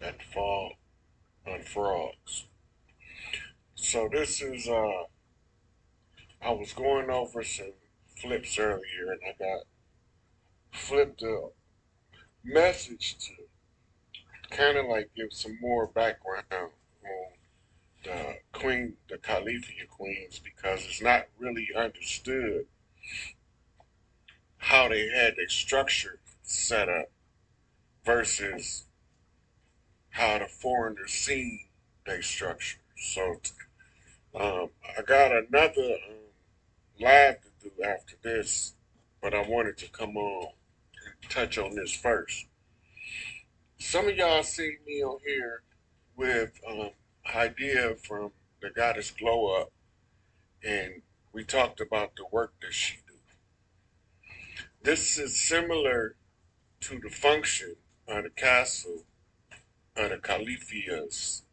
at the fall on frogs. So this is I was going over some flips earlier and I got flipped a message to kind of like give some more background on the Califia queens because it's not really understood how they had their structure set up versus how the foreigners seen their structure. So I got another live to do after this, but I wanted to come on and touch on this first. Some of y'all see me on here with idea from the goddess Glow Up, and we talked about the work that she do. This is similar to the function of the castle of the Califia's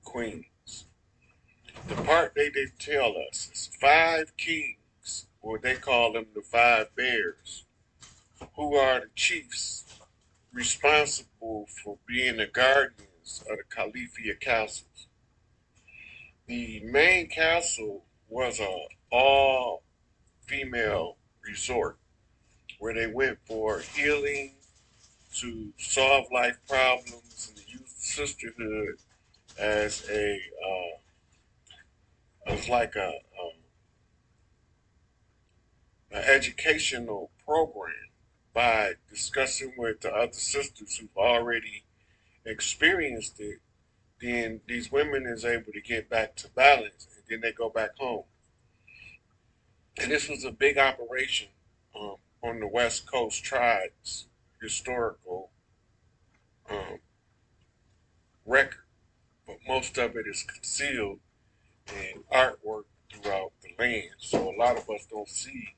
queens. The part they didn't tell us is five kings, or they call them the five bears, who are the chiefs responsible for being the guardians of the Califia castles. The main castle was a all female resort where they went for healing, to solve life problems, and to use sisterhood as as like an educational program by discussing with the other sisters who've already experienced it. Then these women is able to get back to balance, and then they go back home. And this was a big operation on the West Coast tribes historical um, record, but most of it is concealed in artwork throughout the land. So a lot of us don't see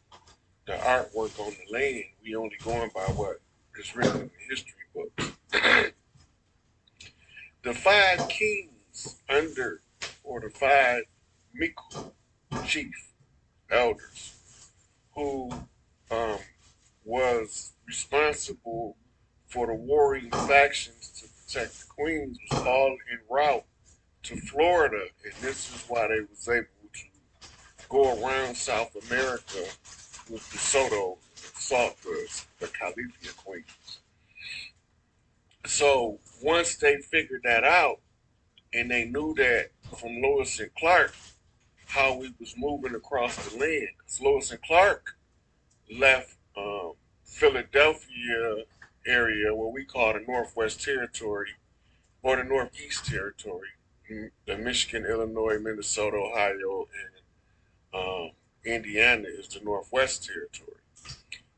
the artwork on the land. We only going by what is written in the history books. The five kings under, or the five Miku chief elders, who um, was responsible for the warring factions to protect the queens, was all en route to Florida, and this is why they was able to go around South America with the Soto and salt the Califia queens. So once they figured that out, and they knew that from Lewis and Clark how we was moving across the land, because Lewis and Clark left Philadelphia area, what we call the Northwest Territory or the Northeast Territory, the Michigan, Illinois, Minnesota, Ohio, and Indiana is the Northwest Territory.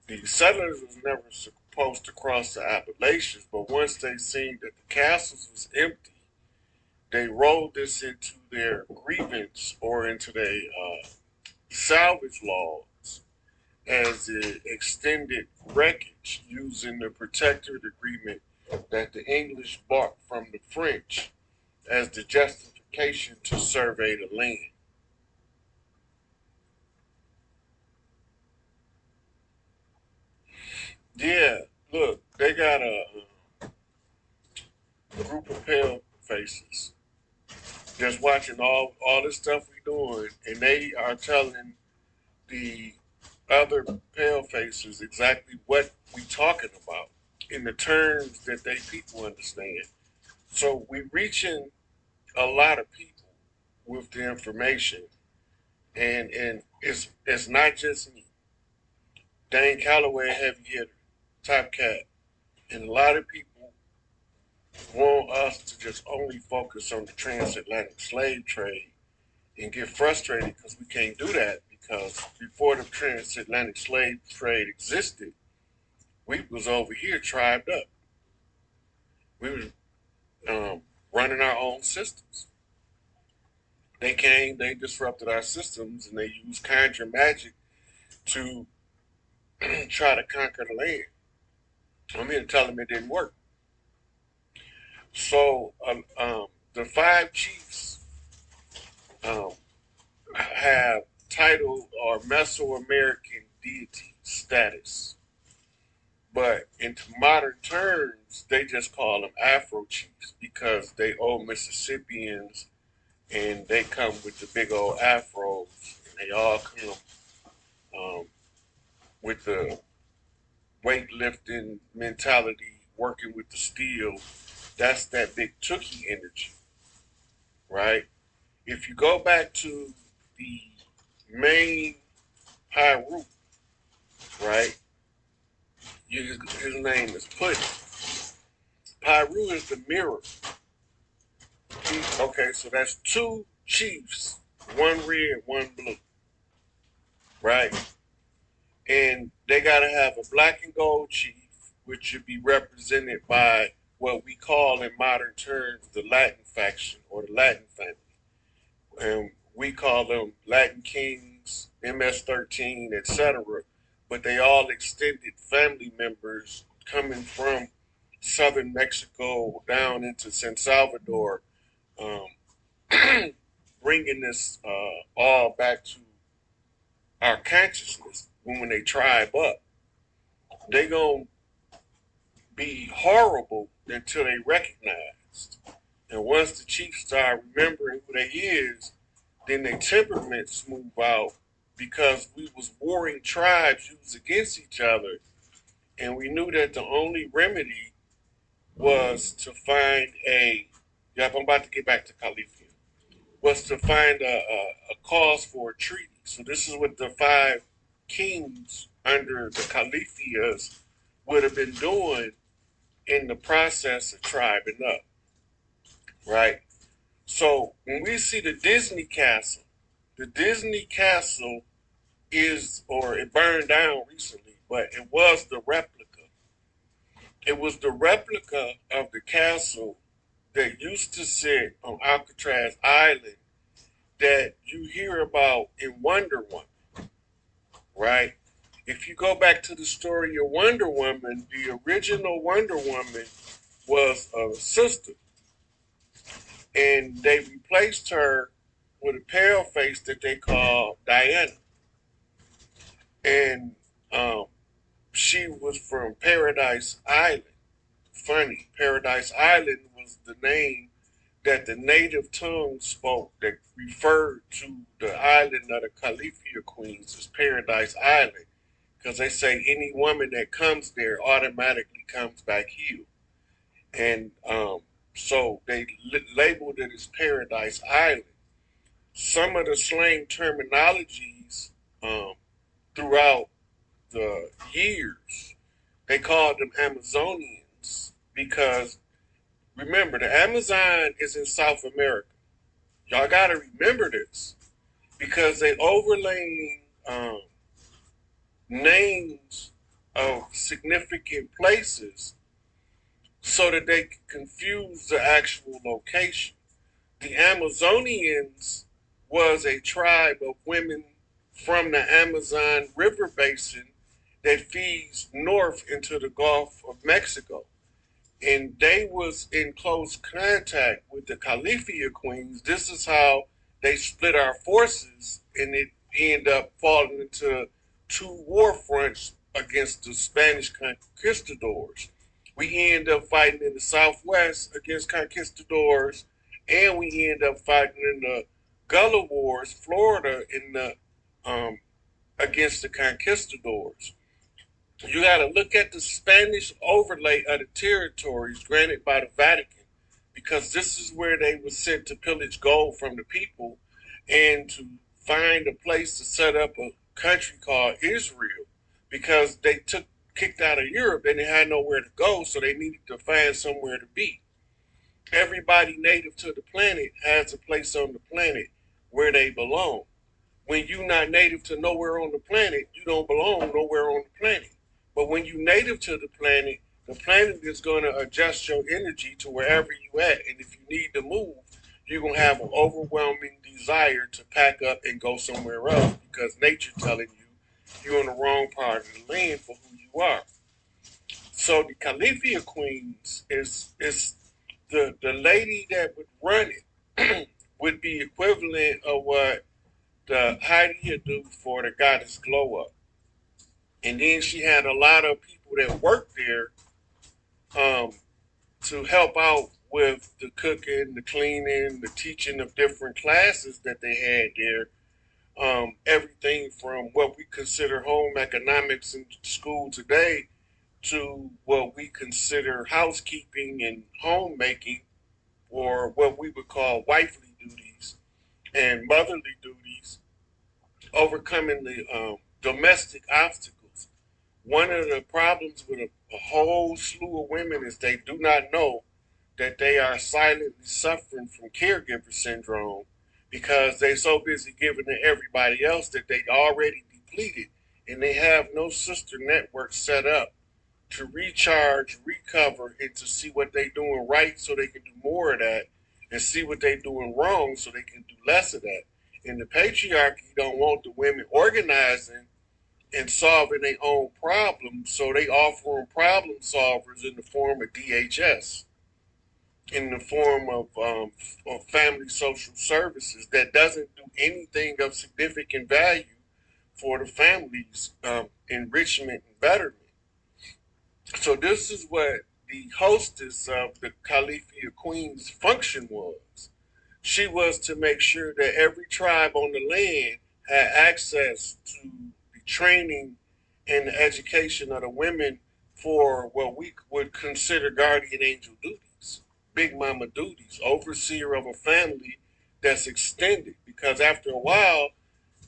The settlers was never supposed to cross the Appalachians, but once they seen that the castles was empty, they rolled this into their grievance or into their salvage laws as the extended wreckage using the protectorate agreement that the English bought from the French as the justification to survey the land. Yeah, look, they got a group of pale faces just watching all this stuff we doing, and they are telling the other pale faces exactly what we talking about in the terms that they people understand. So we reaching a lot of people with the information, and it's not just me. Dane Calloway, heavy hitter, top cat, and a lot of people want us to just only focus on the transatlantic slave trade and get frustrated because we can't do that because before the transatlantic slave trade existed, we was over here tribed up. We was running our own systems. They came, they disrupted our systems, and they used conjure magic to try to conquer the land. I'm here to tell them it didn't work. So the five chiefs um, have title or Mesoamerican deity status. But into modern terms, they just call them Afro chiefs because they old Mississippians and they come with the big old afros and they all come um, with the weightlifting mentality, working with the steel. That's that big Tookie energy, right? If you go back to the main Pyru, right? His name is Puddin. Pyru is the mirror. Okay, so that's two chiefs, one red, one blue, right? And they got to have a black and gold chief, which should be represented by what we call in modern terms the Latin faction or the Latin family. And we call them Latin Kings, MS-13, etc. But they all extended family members coming from southern Mexico down into San Salvador, um, bringing this all back to our consciousness. When they tribe up, they gonna be horrible until they recognized. And once the chiefs start remembering who they is, then their temperaments move out because we was warring tribes used against each other, and we knew that the only remedy was to find a. Yep, I'm about to get back to Kalif. Was to find a cause for a treaty. So this is what the five kings under the Califias would have been doing in the process of tribing up, right? So when we see the Disney castle is, or it burned down recently, but it was the replica. It was the replica of the castle that used to sit on Alcatraz Island that you hear about in Wonder Woman, right? If you go back to the story of Wonder Woman, the original Wonder Woman was a sister, and they replaced her with a pale face that they call Diana, and um, she was from Paradise Island. Funny, Paradise Island was the name that the native tongue spoke that referred to the island of the Califia Queens as Paradise Island, because they say any woman that comes there automatically comes back healed. And so they labeled it as Paradise Island. Some of the slang terminologies um, throughout the years, they called them Amazonians because remember, the Amazon is in South America. Y'all got to remember this because they overlaying names of significant places so that they can confuse the actual location. The Amazonians was a tribe of women from the Amazon River basin that feeds north into the Gulf of Mexico. And they was in close contact with the Califia queens. This is how they split our forces, and it ended up falling into two war fronts against the Spanish conquistadors. We end up fighting in the Southwest against conquistadors, and we end up fighting in the Gullah Wars, Florida, in the against the conquistadors. You got to look at the Spanish overlay of the territories granted by the Vatican, because this is where they were sent to pillage gold from the people and to find a place to set up a country called Israel, because they took kicked out of Europe and they had nowhere to go, so they needed to find somewhere to be. Everybody native to the planet has a place on the planet where they belong. When you're not native to nowhere on the planet, you don't belong nowhere on the planet. But when you native to the planet is going to adjust your energy to wherever you at. And if you need to move, you're going to have an overwhelming desire to pack up and go somewhere else because nature telling you you're in the wrong part of the land for who you are. So the Califia Queens is the lady that would run it would be equivalent of what the Heidi do for the goddess glow up. And then she had a lot of people people that worked there to help out with the cooking, the cleaning, the teaching of different classes that they had there. Everything from what we consider home economics in school today to what we consider housekeeping and homemaking, or what we would call wifely duties and motherly duties, overcoming the domestic obstacles. One of the problems with a whole slew of women is they do not know that they are silently suffering from caregiver syndrome because they're so busy giving to everybody else that they already depleted, and they have no sister network set up to recharge, recover, and to see what they're doing right so they can do more of that, and see what they're doing wrong so they can do less of that. And the patriarchy don't want the women organizing and solving their own problems, so they offer them problem solvers in the form of DHS, in the form of family social services that doesn't do anything of significant value for the family's enrichment and betterment. So this is what the hostess of the Califia Queen's function was. She was to make sure that every tribe on the land had access to the training and the education of the women for what we would consider guardian angel duties, big mama duties, overseer of a family that's extended. Because after a while,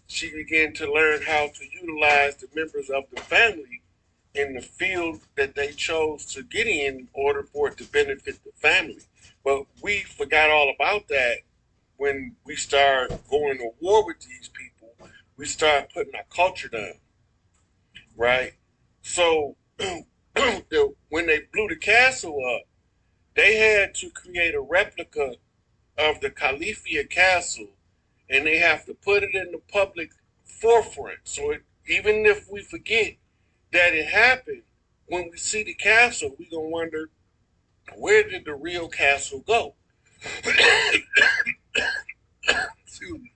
she began to learn how to utilize the members of the family in the field that they chose to get in order for it to benefit the family. But we forgot all about that when we start going to war with these people. We start putting our culture down, right? So when they blew the castle up, they had to create a replica of the Califia castle, and they have to put it in the public forefront. So even if we forget that it happened, when we see the castle, we gonna wonder, where did the real castle go? Excuse me.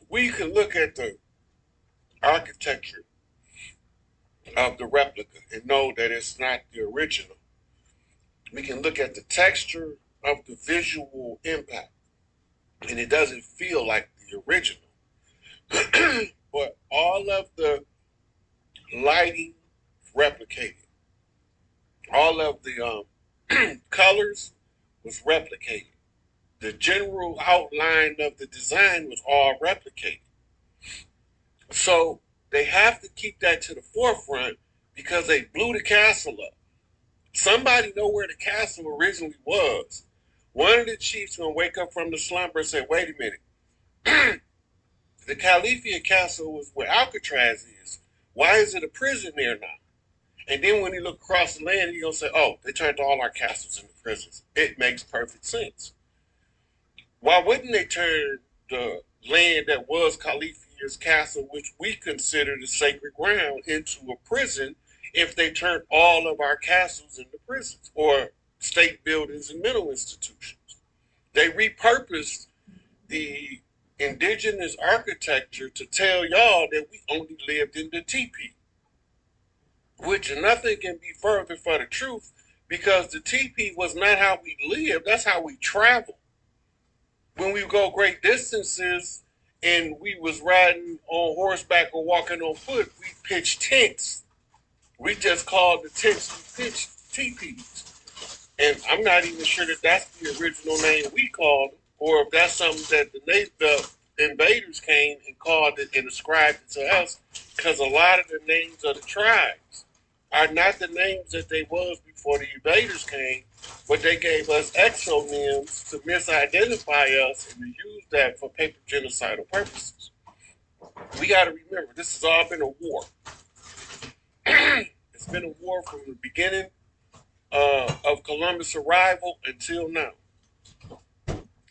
We can look at the architecture of the replica and know that it's not the original. We can look at the texture of the visual impact, and it doesn't feel like the original. But all of the lighting replicated, all of the colors was replicated. The general outline of the design was all replicated. So they have to keep that to the forefront because they blew the castle up. Somebody know where the castle originally was. One of the chiefs gonna wake up from the slumber and say, "Wait a minute, the Califia castle was where Alcatraz is. Why is it a prison there now?" And then when he look across the land, he gonna say, "Oh, they turned all our castles into prisons." It makes perfect sense. Why wouldn't they turn the land that was Califia's castle, which we consider the sacred ground, into a prison if they turned all of our castles into prisons or state buildings and mental institutions? They repurposed the indigenous architecture to tell y'all that we only lived in the teepee, which nothing can be further from the truth because the teepee was not how we lived, that's how we traveled. When we go great distances and we was riding on horseback or walking on foot, we pitched tents. We just called the tents, we pitched teepees. And I'm not even sure that that's the original name we called them, or if that's something that the invaders came and called it and ascribed it to us, because a lot of the names of the tribes are not the names that they was before the invaders came, but they gave us exonyms to misidentify us and to use that for paper genocidal purposes. We got to remember, this has all been a war. It's been a war from the beginning of Columbus' arrival until now.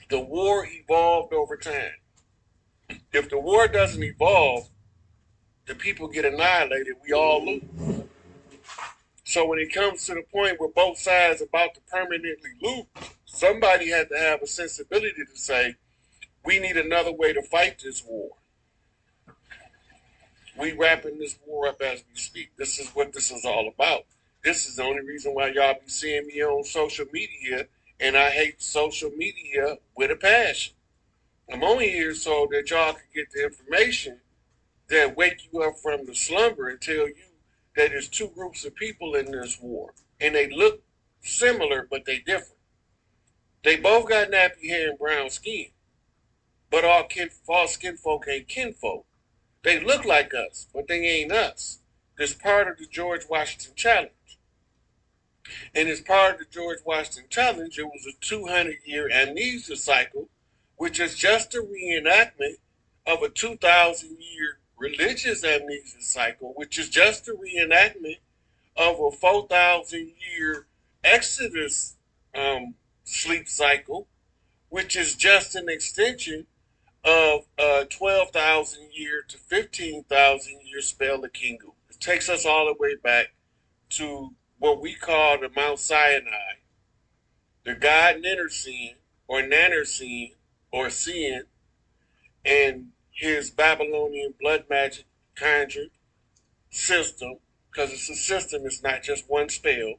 The war evolved over time. If the war doesn't evolve, the people get annihilated, we all lose. So when it comes to the point where both sides are about to permanently lose, Somebody had to have a sensibility to say, we need another way to fight this war. We wrapping this war up as we speak. This is what this is all about. This is the only reason why y'all be seeing me on social media, and I hate social media with a passion. I'm only here so that y'all can get the information that wake you up from the slumber and tell you that there's two groups of people in this war, and they look similar, but they different. They both got nappy hair and brown skin, but all skin folk ain't kinfolk. They look like us, but they ain't us. This part of the George Washington Challenge. And as part of the George Washington Challenge, it was a 200-year amnesia cycle, which is just a reenactment of a 2,000-year religious amnesia cycle, which is just a reenactment of a 4,000-year Exodus sleep cycle, which is just an extension of a 12,000 year to 15,000 year spell of Kingu. It takes us all the way back to what we call the Mount Sinai, the god Ninnersin or Nannersin or Sin, and his Babylonian blood magic conjured system, because it's a system, it's not just one spell.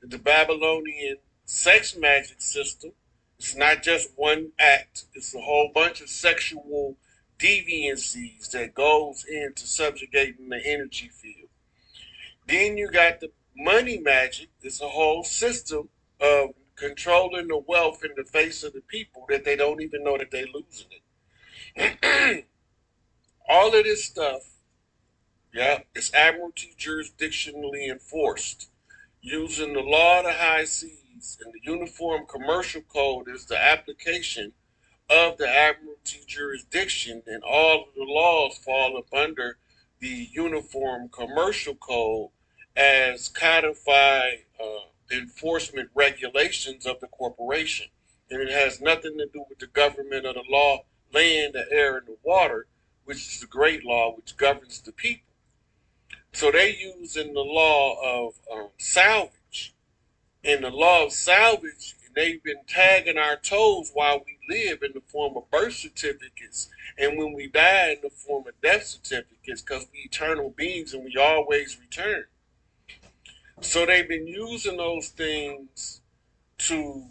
The Babylonian sex magic system, it's not just one act, it's a whole bunch of sexual deviancies that goes into subjugating the energy field. Then you got the money magic, it's a whole system of controlling the wealth in the face of the people that they don't even know that they're losing it. All of this stuff, yeah, is admiralty jurisdictionally enforced using the law of the high seas, and the Uniform Commercial Code is the application of the admiralty jurisdiction, and all of the laws fall up under the Uniform Commercial Code as codified enforcement regulations of the corporation. And it has nothing to do with the government of the law, land, the air, and the water, which is the great law which governs the people. So they use in the law of salvage. In the law of salvage, they've been tagging our toes while we live in the form of birth certificates, and when we die in the form of death certificates, because we eternal beings and we always return. So they've been using those things to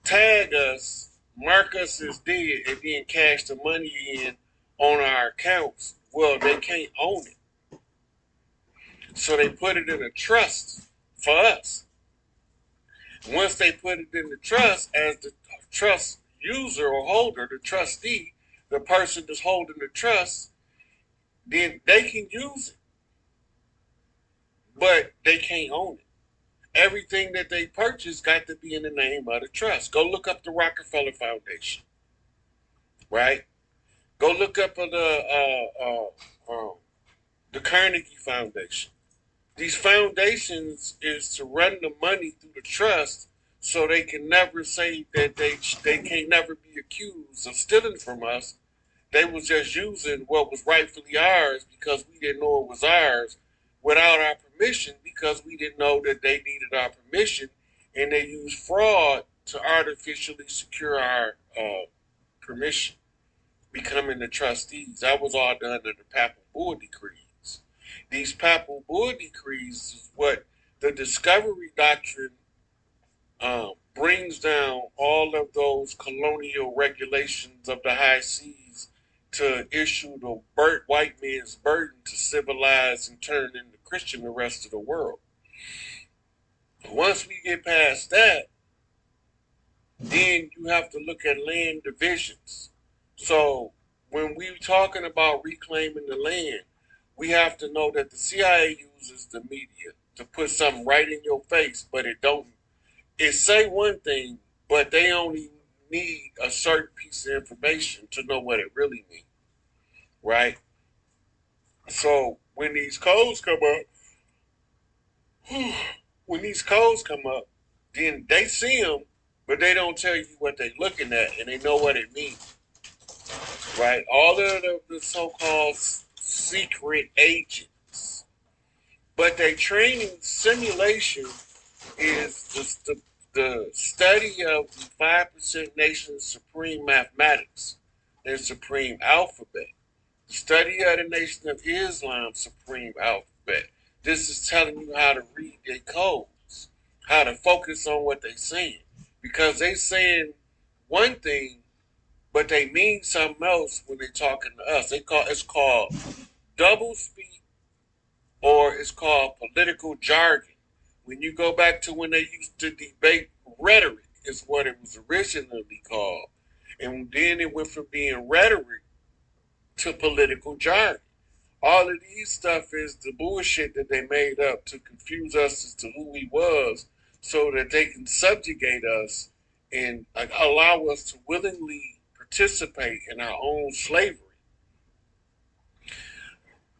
tag us, mark us as dead, and then cash the money in on our accounts. Well, they can't own it. So they put it in a trust for us. Once they put it in the trust, as the trust user or holder, the trustee, the person that's holding the trust, then they can use it, but they can't own it. Everything that they purchase got to be in the name of the trust. Go look up the Rockefeller Foundation, right? Go look up the Carnegie Foundation. These foundations is to run the money through the trust, so they can never say that they can never be accused of stealing from us. They was just using what was rightfully ours because we didn't know it was ours without our permission, because we didn't know that they needed our permission, and they used fraud to artificially secure our permission, becoming the trustees. That was all done under the Papal Bull decrees. These Papal Bull decrees is what the discovery doctrine brings down all of those colonial regulations of the high seas to issue the white man's burden to civilize and turn into Christian the rest of the world. Once we get past that, then you have to look at land divisions. So when we're talking about reclaiming the land, we have to know that the CIA uses the media to put something right in your face, but it say one thing, but they only need a certain piece of information to know what it really means, right? So when these codes come up, then they see them, but they don't tell you what they're looking at, and they know what it means, right? All of the so-called secret agents, but their training simulation is just the the study of the 5% nation's supreme mathematics and supreme alphabet. The study of the Nation of Islam's supreme alphabet. This is telling you how to read their codes, how to focus on what they're saying. Because they saying one thing, but they mean something else when they're talking to us. It's called double speak, or it's called political jargon. When you go back to when they used to debate, rhetoric is what it was originally called. And then it went from being rhetoric to political jargon. All of these stuff is the bullshit that they made up to confuse us as to who we was so that they can subjugate us and allow us to willingly participate in our own slavery.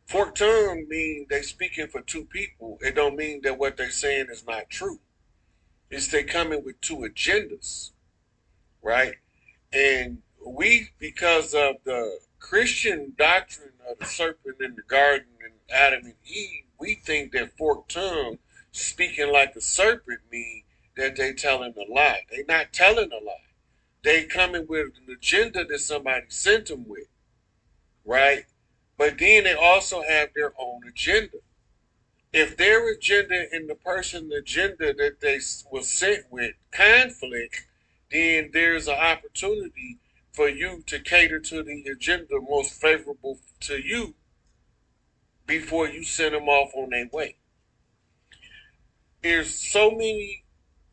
Forked tongue mean they speaking for two people. It don't mean that what they saying is not true. It's they coming with two agendas, right? And we, because of the Christian doctrine of the serpent in the garden and Adam and Eve, we think that forked tongue, speaking like a serpent, mean that they telling a lie. They not telling a lie. They coming with an agenda that somebody sent them with, right? But then they also have their own agenda. If their agenda and the person's agenda that they was sent with conflict, then there's an opportunity for you to cater to the agenda most favorable to you before you send them off on their way. There's so many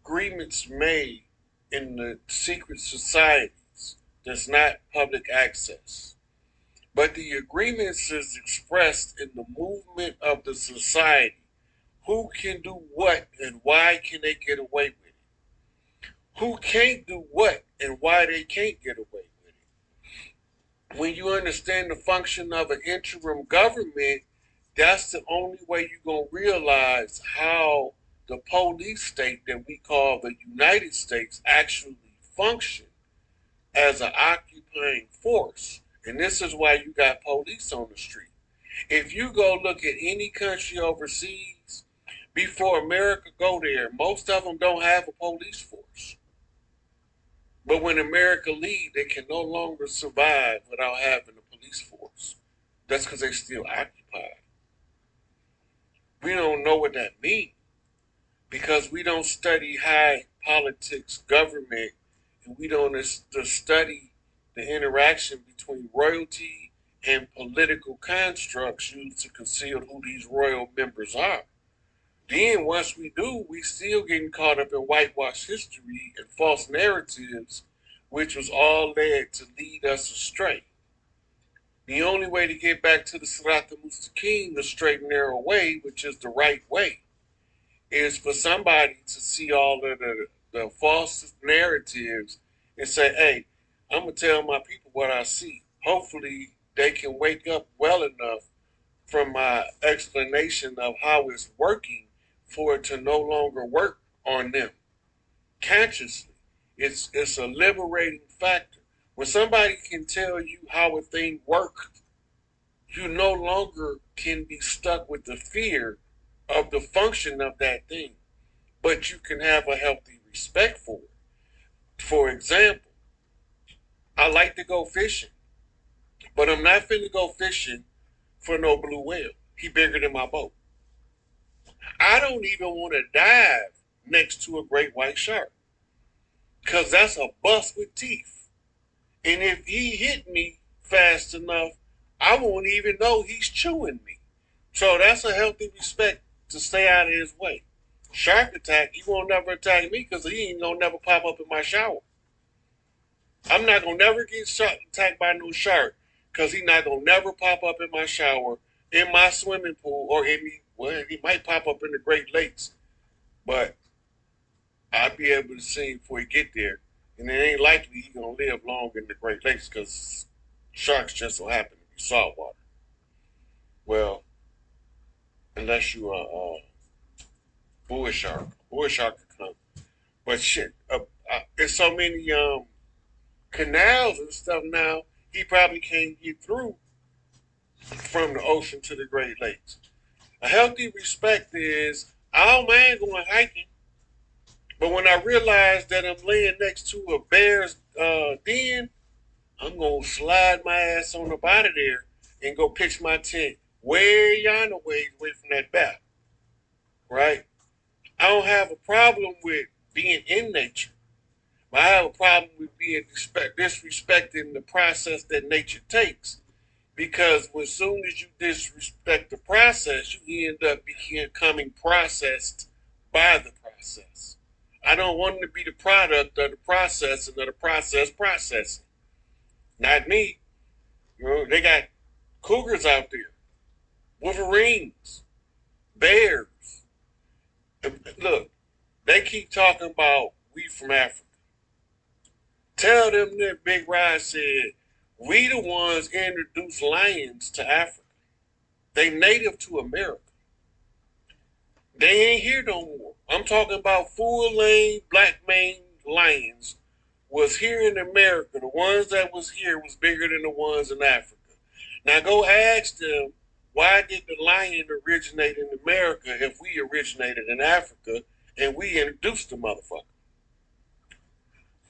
agreements made in the secret societies that's not public access. But the agreements is expressed in the movement of the society. Who can do what and why can they get away with it? Who can't do what and why they can't get away with it? When you understand the function of an interim government, that's the only way you're going to realize how the police state that we call the United States actually function as an occupying force. And this is why you got police on the street. If you go look at any country overseas, before America go there, most of them don't have a police force. But when America leave, they can no longer survive without having a police force. That's because they still occupied. We don't know what that means because we don't study high politics, government, and we don't study the interaction between royalty and political constructs used to conceal who these royal members are. Then once we do, we still getting caught up in whitewash history and false narratives, which was all led to lead us astray. The only way to get back to the Sirat Mustaqim, the straight and narrow way, which is the right way, is for somebody to see all of the false narratives and say, hey, I'm going to tell my people what I see. Hopefully they can wake up well enough from my explanation of how it's working for it to no longer work on them consciously. It's a liberating factor. When somebody can tell you how a thing works, you no longer can be stuck with the fear of the function of that thing, but you can have a healthy respect for it. For example, I like to go fishing, but I'm not finna go fishing for no blue whale. He bigger than my boat. I don't even want to dive next to a great white shark because that's a bust with teeth. And if he hit me fast enough, I won't even know he's chewing me. So that's a healthy respect to stay out of his way. Shark attack, he won't never attack me because he ain't gonna never pop up in my shower. I'm not gonna never get attacked by no shark because he not gonna never pop up in my shower, in my swimming pool, or well, he might pop up in the Great Lakes, but I'll be able to see him before he get there. And it ain't likely he gonna live long in the Great Lakes because sharks just so happen to be saltwater. Well, unless you are bull shark, bull shark can come. But shit, there's so many canals and stuff now. He probably can't get through from the ocean to the Great Lakes. A healthy respect is I don't mind going hiking, But when I realize that I'm laying next to a bear's den, I'm gonna slide my ass on up out of there and go pitch my tent way yonder ways away from that bear. Right? I don't have a problem with being in nature. But I have a problem with being disrespecting the process that nature takes. Because as soon as you disrespect the process, you end up becoming processed by the process. I don't want to be the product of the process and of the process processing. Not me. You know, they got cougars out there, wolverines, bears. Look, they keep talking about we from Africa. Tell them that Big Rod said we the ones introduced lions to Africa. They native to America. They ain't here no more. I'm talking about full lane black maned lions was here in America. The ones that was here was bigger than the ones in Africa. Now go ask them, why did the lion originate in America if we originated in Africa and we introduced the motherfucker?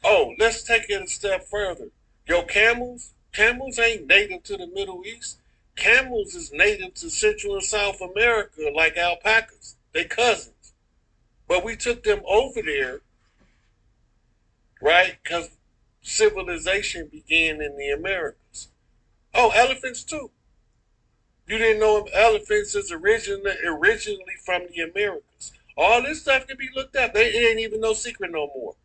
Oh, let's take it a step further. Yo, camels ain't native to the Middle East. Camels is native to Central and South America like alpacas. They cousins. But we took them over there, right? Because civilization began in the Americas. Oh, elephants too. You didn't know elephants is originally from the Americas. All this stuff can be looked up. It ain't even no secret no more.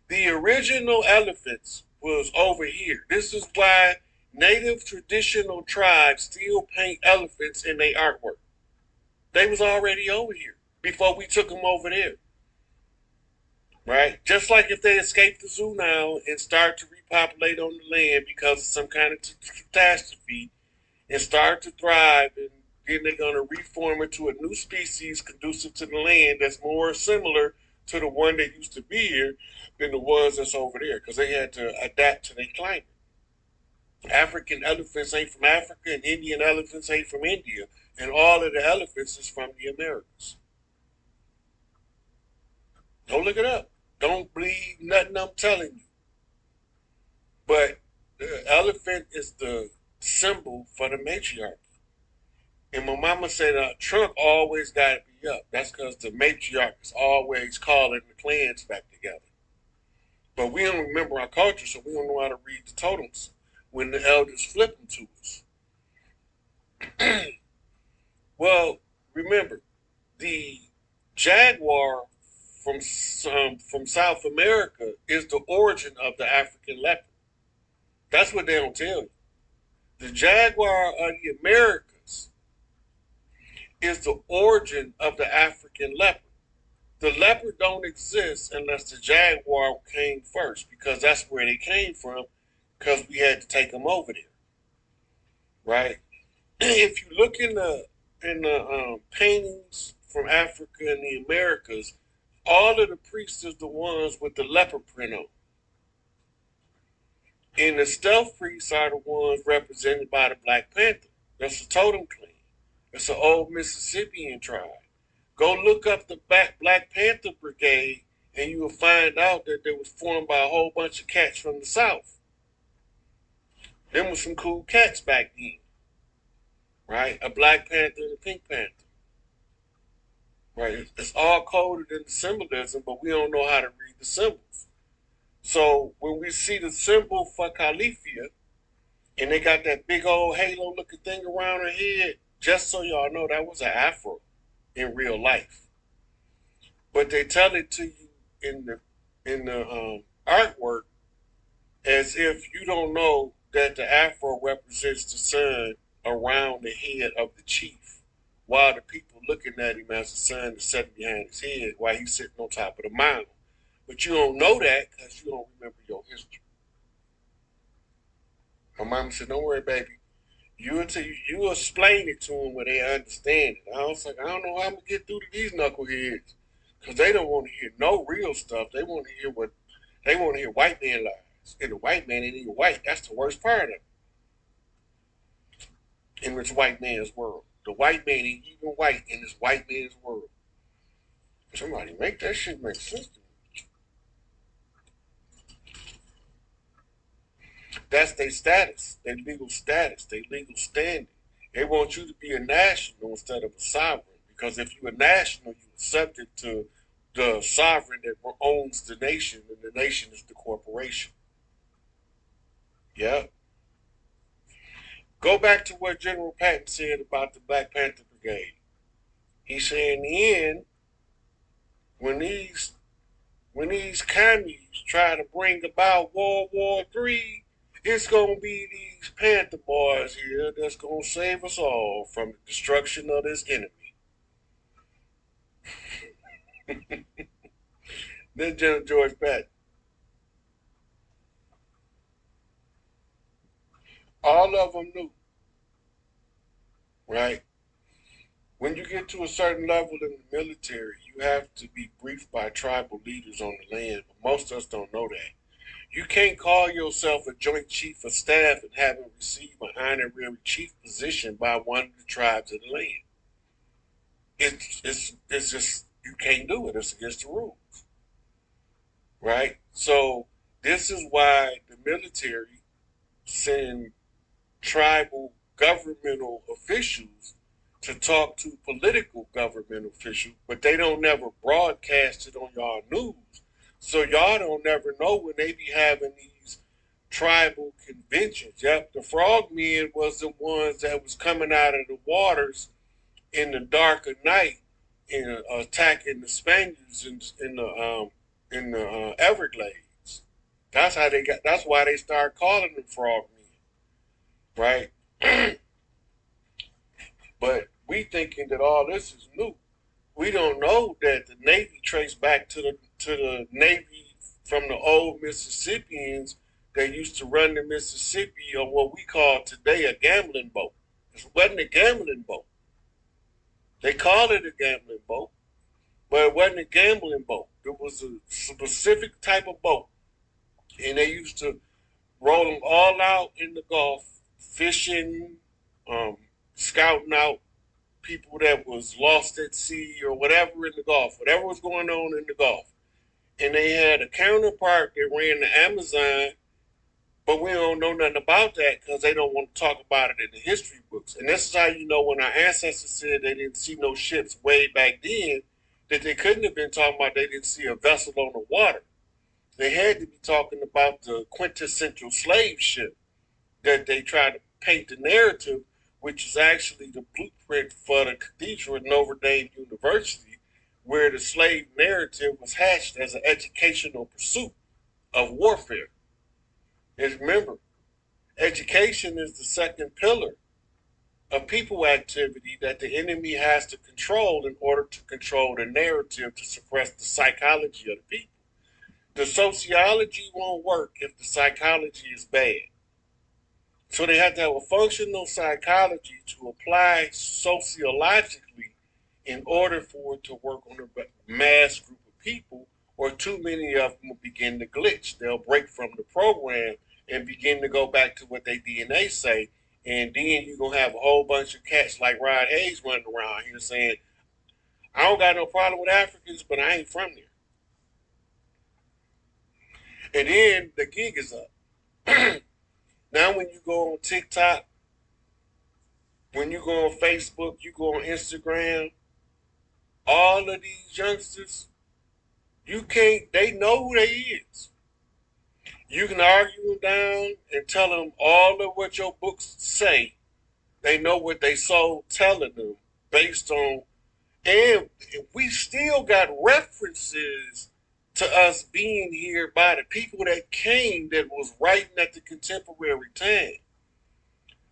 The original elephants was over here. This is why native traditional tribes still paint elephants in their artwork. They was already over here before we took them over there. Right? Just like if they escape the zoo now and start to repopulate on the land because of some kind of catastrophe and start to thrive, and then they're going to reform into a new species conducive to the land that's more similar to the one that used to be here than the ones that's over there because they had to adapt to their climate. African elephants ain't from Africa and Indian elephants ain't from India, and all of the elephants is from the Americas. Go look it up. Don't believe nothing I'm telling you. But the elephant is the symbol for the matriarchy. And my mama said a trunk always got to be up. That's because the matriarch is always calling the clans back together. But we don't remember our culture, so we don't know how to read the totems when the elders flip them to us. Well, remember, the jaguar from South America is the origin of the African leopard. That's what they don't tell you. The jaguar of the Americas is the origin of the African leopard. The leopard don't exist unless the jaguar came first, because that's where they came from, because we had to take them over there, right? If you look in the paintings from Africa and the Americas, all of the priests is the ones with the leopard print on. And the stealth priests are the ones represented by the Black Panther. That's the totem clan. It's an old Mississippian tribe. Go look up the Black Panther Brigade, and you will find out that they was formed by a whole bunch of cats from the South. Them was some cool cats back then, right? A Black Panther and a Pink Panther, right? It's all coded in the symbolism, but we don't know how to read the symbols. So when we see the symbol for Califia, and they got that big old halo looking thing around her head, just so y'all know that was an afro in real life. But they tell it to you in the artwork as if you don't know that the afro represents the sun around the head of the chief, while the people looking at him as the sun is sitting behind his head while he's sitting on top of the mountain. But you don't know that because you don't remember your history. My mama said, "Don't worry, baby. You explain it to them where they understand it." I was like, I don't know how I'm gonna get through to these knuckleheads because they don't want to hear no real stuff. They want to hear what they want to hear. White man lies, and the white man ain't even white. That's the worst part of it. In this white man's world, the white man ain't even white in this white man's world. Somebody make that shit make sense to me. That's their status, their legal status, their legal standing. They want you to be a national instead of a sovereign. Because if you're a national, you're subject to the sovereign that owns the nation, and the nation is the corporation. Yeah. Go back to what General Patton said about the Black Panther Brigade. He said in the end, when these commies try to bring about World War III, it's gonna be these Panther boys here that's gonna save us all from the destruction of this enemy. Then General George Patton. All of them knew, right? When you get to a certain level in the military, you have to be briefed by tribal leaders on the land, but most of us don't know that. You can't call yourself a Joint Chief of Staff and haven't received an honorary chief position by one of the tribes of the land. It's just, you can't do it. It's against the rules, right? So this is why the military send tribal governmental officials to talk to political government officials, but they don't never broadcast it on y'all news. So y'all don't never know when they be having these tribal conventions. Yep, the frogmen was the ones that was coming out of the waters in the dark of night and attacking the Spaniards in the Everglades. That's how they got. That's why they started calling them frogmen, right? But we thinking that all this is new. We don't know that the Navy traced back to the Navy from the old Mississippians that used to run the Mississippi on what we call today a gambling boat. It wasn't a gambling boat. They called it a gambling boat, but it wasn't a gambling boat. It was a specific type of boat, and they used to roll them all out in the Gulf, fishing, um, scouting out people that was lost at sea or whatever in the Gulf, whatever was going on in the Gulf. And they had a counterpart that ran the Amazon, but we don't know nothing about that because they don't want to talk about it in the history books. And this is how you know when our ancestors said they didn't see no ships way back then, that they couldn't have been talking about they didn't see a vessel on the water. They had to be talking about the quintessential slave ship that they try to paint the narrative, which is actually the blueprint for the cathedral at Notre Dame University, where the slave narrative was hatched as an educational pursuit of warfare. And remember, education is the second pillar of people activity that the enemy has to control in order to control the narrative to suppress the psychology of the people. The sociology won't work if the psychology is bad. So they have to have a functional psychology to apply sociologically in order for it to work on a mass group of people, or too many of them will begin to glitch. They'll break from the program and begin to go back to what their DNA say. And then you're going to have a whole bunch of cats like Rod Hayes running around here saying, I don't got no problem with Africans, but I ain't from there. And then the gig is up. Now when you go on TikTok, when you go on Facebook, you go on Instagram, all of these youngsters, you can't, they know who they is. You can argue them down and tell them all of what your books say. They know what they soul telling them based on, and we still got references to us being here by the people that came that was writing at the contemporary time.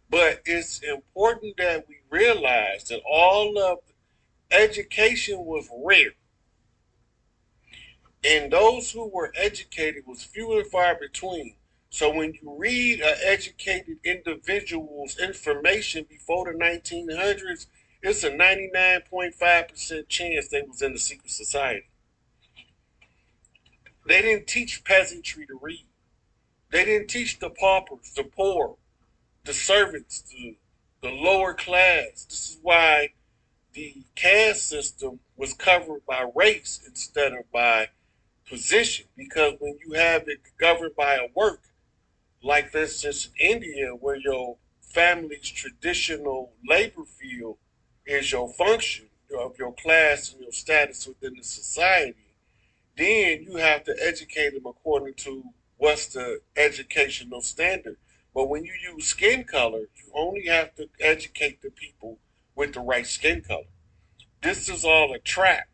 But it's important that we realize that all of education was rare. And those who were educated was few and far between. So when you read an educated individual's information before the 1900s, it's a 99.5% chance they was in the secret society. They didn't teach peasantry to read. They didn't teach the paupers, the poor, the servants, the lower class. This is why the caste system was covered by race instead of by position, because when you have it governed by a work, Like for instance in India, where your family's traditional labor field is your function of your class and your status within the society, then you have to educate them according to what's the educational standard. But when you use skin color, you only have to educate the people with the right skin color. This is all a trap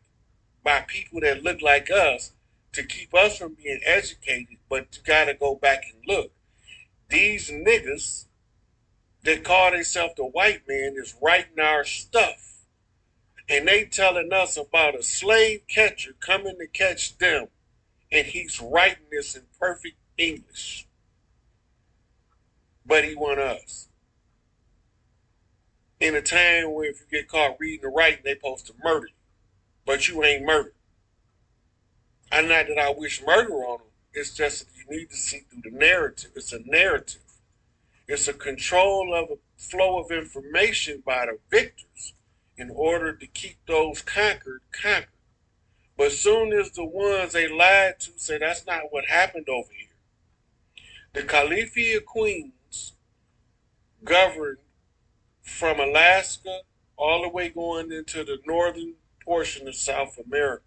by people that look like us to keep us from being educated, but you gotta go back and look. These niggas that call themselves the white man is writing our stuff. And they telling us about a slave catcher coming to catch them. And he's writing this in perfect English. But he want us. In a time where if you get caught reading or writing, they supposed to murder you. But you ain't murdered. And not that I wish murder on them. It's just that you need to see through the narrative. It's a narrative. It's a control of a flow of information by the victors in order to keep those conquered conquered. But soon as the ones they lied to say that's not what happened over here, the Califia queens governed from Alaska all the way going into the northern portion of South America.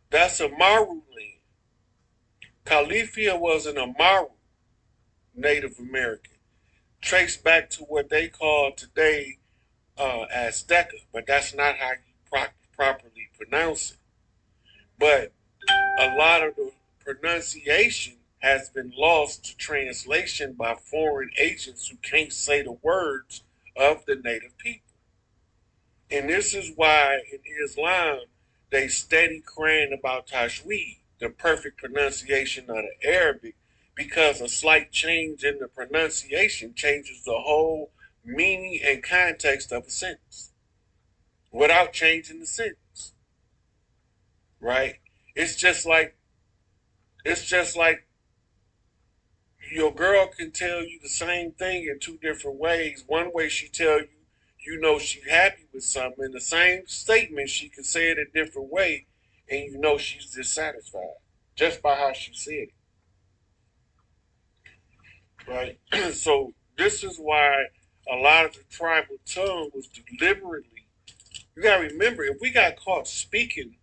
That's a Maru land. Califia was an Amaru Native American, traced back to what they call today Azteca, but that's not how you properly pronounce it. But a lot of the pronunciation has been lost to translation by foreign agents who can't say the words of the native people. And this is why in Islam they steady crying about Tajweed, the perfect pronunciation of the Arabic, because a slight change in the pronunciation changes the whole meaning and context of a sentence without changing the sentence. Right? It's just like it's just like your girl can tell you the same thing in two different ways. One way she tell you, you know she's happy with something. In the same statement, she can say it a different way, and you know she's dissatisfied just by how she said it. Right? So this is why a lot of the tribal tongue was deliberately. You gotta remember, if we got caught speaking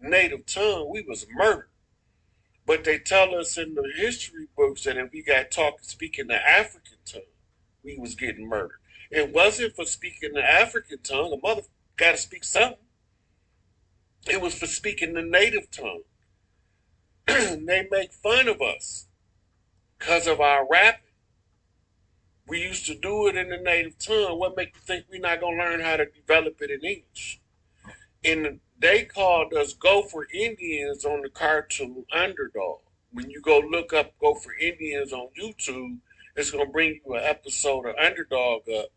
native tongue, we was murdered. But they tell us in the history books that if we got taught speaking the African tongue, we was getting murdered. It wasn't for speaking the African tongue. A mother got to speak something. It was for speaking the native tongue. They make fun of us because of our rapping. We used to do it in the native tongue. What make you think we're not gonna learn how to develop it in English? And they called us Gopher Indians on the cartoon Underdog. When you go look up Gopher Indians on YouTube, it's gonna bring you an episode of Underdog up.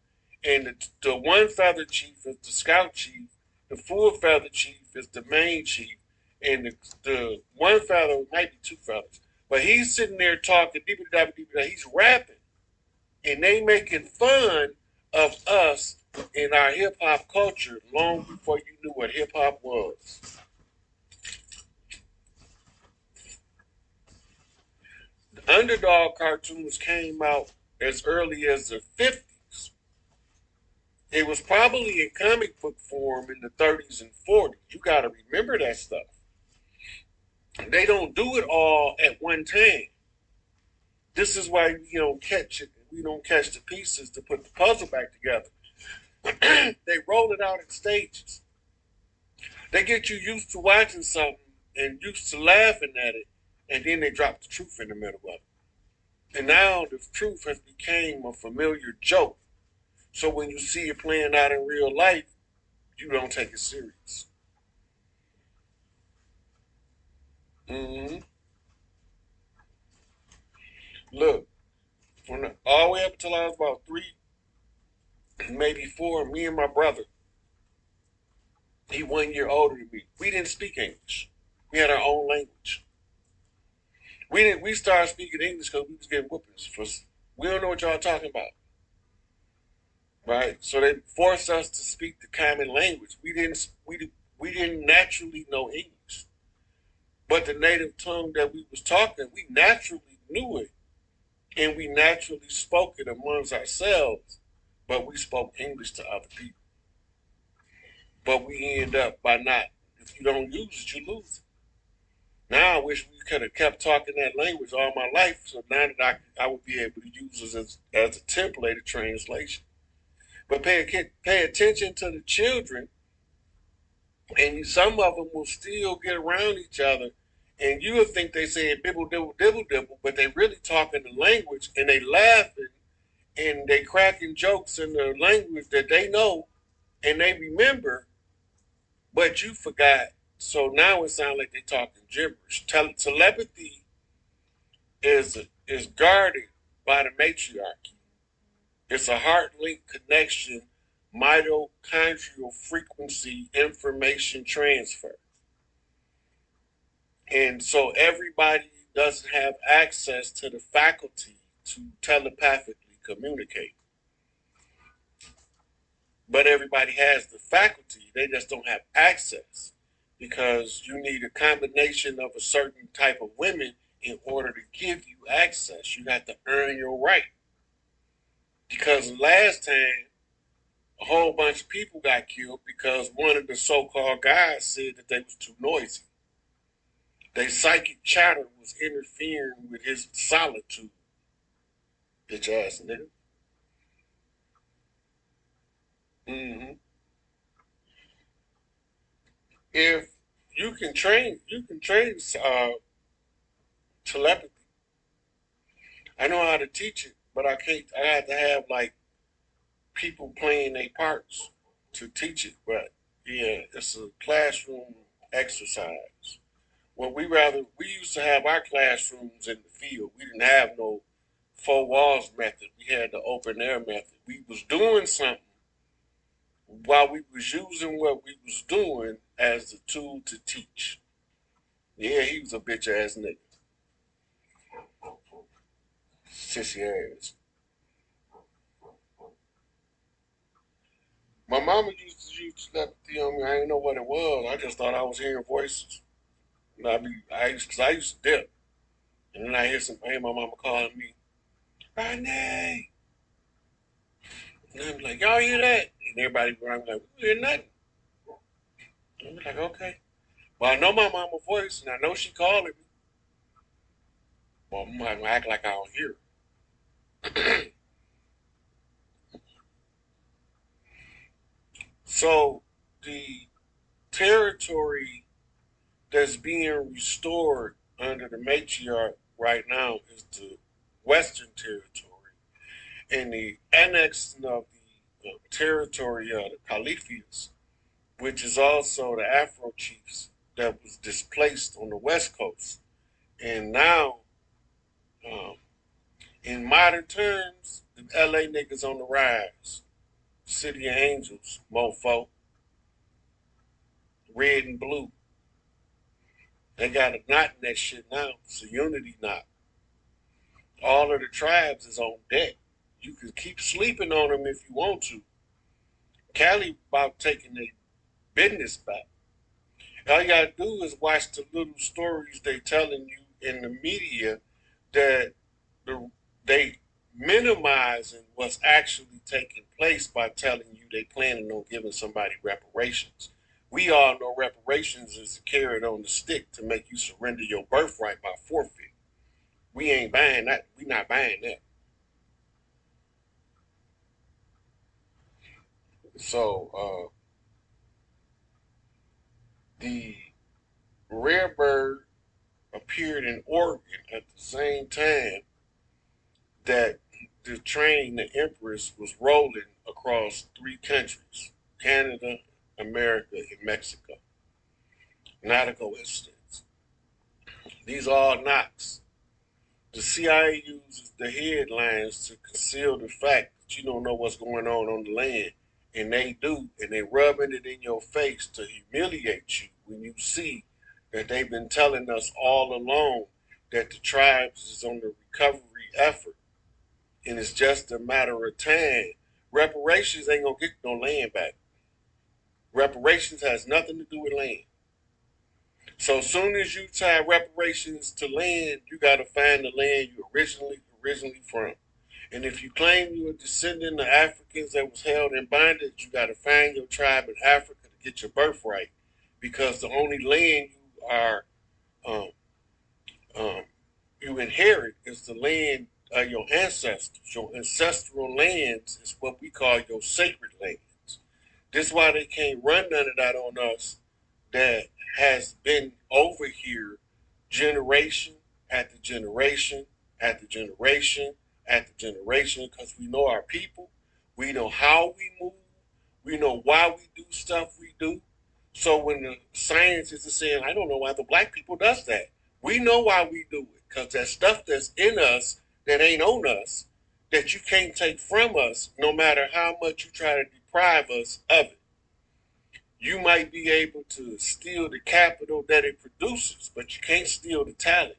And the one feather chief is the scout chief, the full feather chief is the main chief, and the one feather might be two feathers. But he's sitting there talking, he's rapping, and they making fun of us in our hip hop culture long before you knew what hip hop was. The Underdog cartoons came out as early as the 50s. It was probably in comic book form in the 30s and 40s. You got to remember that stuff. They don't do it all at one time. This is why we don't catch it. We don't catch the pieces to put the puzzle back together. They roll it out in stages. They get you used to watching something and used to laughing at it, and then they drop the truth in the middle of it. And now the truth has become a familiar joke. So when you see it playing out in real life, you don't take it serious. Hmm. Look, all the way up until I was about 3, maybe 4, me and my brother, he 1 year older than me. We didn't speak English. We had our own language. We didn't. We started speaking English because we was getting whoopings. We don't know what y'all talking about, right? So they forced us to speak the common language. We didn't naturally know English, but the native tongue that we was talking, we naturally knew it And we naturally spoke it amongst ourselves, but we spoke English to other people. But we end up by not, if you don't use it, you lose it. Now I wish we could have kept talking that language all my life, so now that I would be able to use it as a templated translation. But pay attention to the children, and some of them will still get around each other, and you would think they saying bibble dibble dibble dibble, but they really talking the language, and they laughing and they cracking jokes in the language that they know and they remember, but you forgot. So now it sounds like they talking gibberish. Telepathy is guarded by the matriarchy. It's a heart link connection, mitochondrial frequency information transfer. And so everybody doesn't have access to the faculty to telepathically communicate. But everybody has the faculty, they just don't have access because you need a combination of a certain type of women in order to give you access. You got to earn your right. Because last time, a whole bunch of people got killed because one of the so-called guys said that they was too noisy. Their psychic chatter was interfering with his solitude. Bitch ass nigga. Mm-hmm. If you can train telepathy. I know how to teach it, but I can't. I have to have like people playing their parts to teach it. But yeah, it's a classroom exercise. Well, we used to have our classrooms in the field. We didn't have no four walls method. We had the open air method. We was doing something while we was using what we was doing as the tool to teach. Yeah, he was a bitch ass nigga. Sissy ass. My mama used to use telepathy on me. I didn't know what it was. I just thought I was hearing voices. And cause I used to dip. And then I hear my mama calling me, Rodney. And I'm like, y'all hear that? And everybody around me like, we hear nothing. And I'm like, okay. Well, I know my mama voice and I know she calling me. Well, I'm not gonna act like I don't hear her. So the territory that's being restored under the matriarch right now is the Western Territory and the annexing of the territory of the Kalifias, which is also the Afro chiefs that was displaced on the West Coast. And now, um, in modern terms, the LA niggas on the rise. City of Angels, mofo, red and blue. They got a knot in that shit now. It's a unity knot. All of the tribes is on deck. You can keep sleeping on them if you want to. Cali about taking their business back. All you gotta do is watch the little stories they telling you in the media that they minimizing what's actually taking place by telling you they planning on giving somebody reparations. We all know reparations is a carrot on the stick to make you surrender your birthright by forfeit. We ain't buying that. We not buying that. So the rare bird appeared in Oregon at the same time that the train, the Empress, was rolling across three countries: Canada, America, and Mexico. Not a coincidence. These are all knocks. The CIA uses the headlines to conceal the fact that you don't know what's going on the land. And they do, and they rubbing it in your face to humiliate you when you see that they've been telling us all along that the tribes is on the recovery effort and it's just a matter of time. Reparations ain't gonna get no land back. Reparations has nothing to do with land. So as soon as you tie reparations to land, you gotta find the land you originally from. And if you claim you're a descendant of Africans that was held in bondage, you got to find your tribe in Africa to get your birthright, because the only land um, um, you inherit is the land of your ancestors. Your ancestral lands is what we call your sacred lands. This is why they can't run none of that on us that has been over here generation after generation after generation after generation, because we know our people, we know how we move, we know why we do stuff we do. So when the scientists are saying, I don't know why the black people does that, we know why we do it, because that stuff that's in us that ain't on us, that you can't take from us, no matter how much you try to deprive us of it. You might be able to steal the capital that it produces, but you can't steal the talent.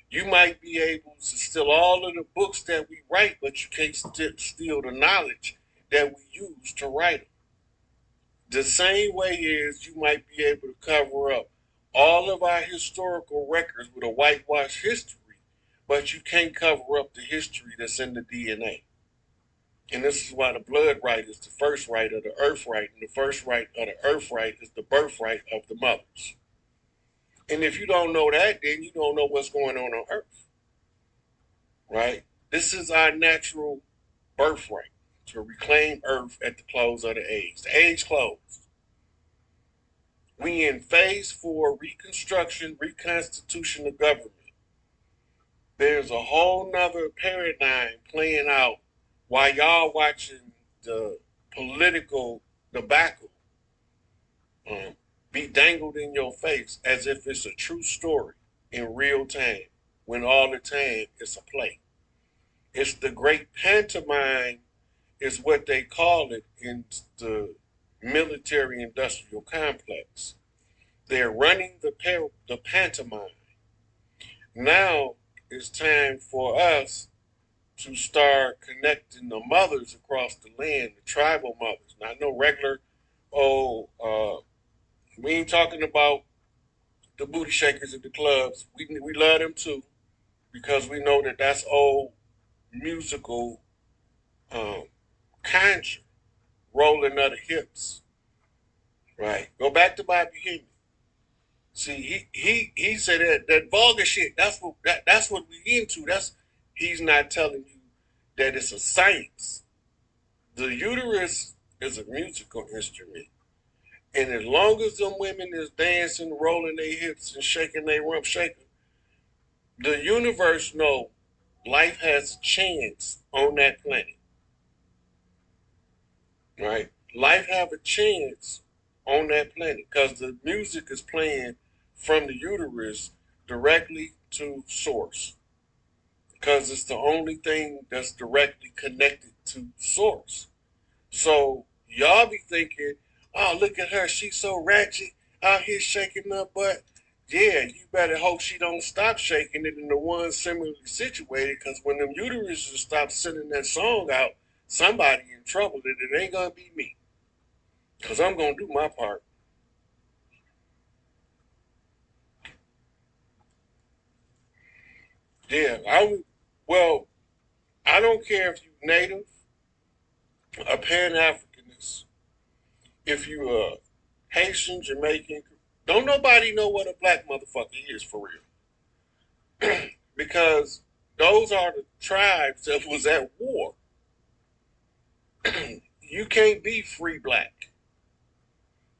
You might be able to steal all of the books that we write, but you can't steal the knowledge that we use to write them. The same way is you might be able to cover up all of our historical records with a whitewash history, but you can't cover up the history that's in the DNA. And this is why the blood right is the first right of the earth right, and the first right of the earth right is the birthright of the mothers. And if you don't know that, then you don't know what's going on earth, right? This is our natural birthright, to reclaim earth at the close of the age. The age closed. We in phase 4, reconstruction, reconstitution of government. There's a whole nother paradigm playing out while y'all watching the political debacle be dangled in your face as if it's a true story in real time, when all the time it's a play. It's the great pantomime, is what they call it in the military industrial complex. They're running the pantomime. Now it's time for us to start connecting the mothers across the land, the tribal mothers, not no regular, oh, we ain't talking about the booty shakers at the clubs. We love them too, because we know that that's old musical um, conjure, rolling of the hips, right? Go back to Bobby Hemingway. See, he said that vulgar shit. That's what we into. He's not telling you that it's a science. The uterus is a musical instrument, and as long as them women is dancing, rolling their hips, and shaking their rump shaker, the universe know life has a chance on that planet, right? Life have a chance on that planet because the music is playing from the uterus directly to source, because it's the only thing that's directly connected to source. So y'all be thinking, oh, look at her, she's so ratchet out here shaking her butt. Yeah, you better hope she don't stop shaking it in the one similarly situated, because when them uteruses stop sending that song out, somebody in trouble, and it ain't gonna be me, because I'm gonna do my part. Yeah, well, I don't care if you native, a Pan-Africanist, if you Haitian, Jamaican, don't nobody know what a black motherfucker is for real. Because those are the tribes that was at war. You can't be free black,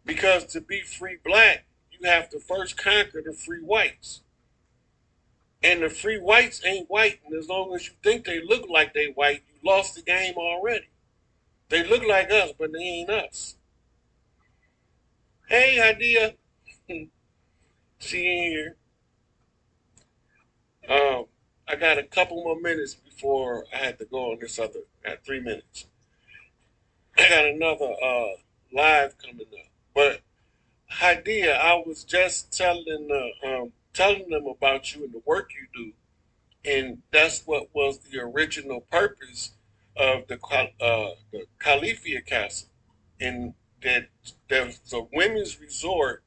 because to be free black, you have to first conquer the free whites. And the free whites ain't white, and as long as you think they look like they white, you lost the game already. They look like us, but they ain't us. Hey, idea, she in here. Um, I got a couple more minutes before I had to go on this other. I got 3 minutes. I got another live coming up. But idea, I was just telling them about you and the work you do, and that's what was the original purpose of the Califia Castle, and that there's a women's resort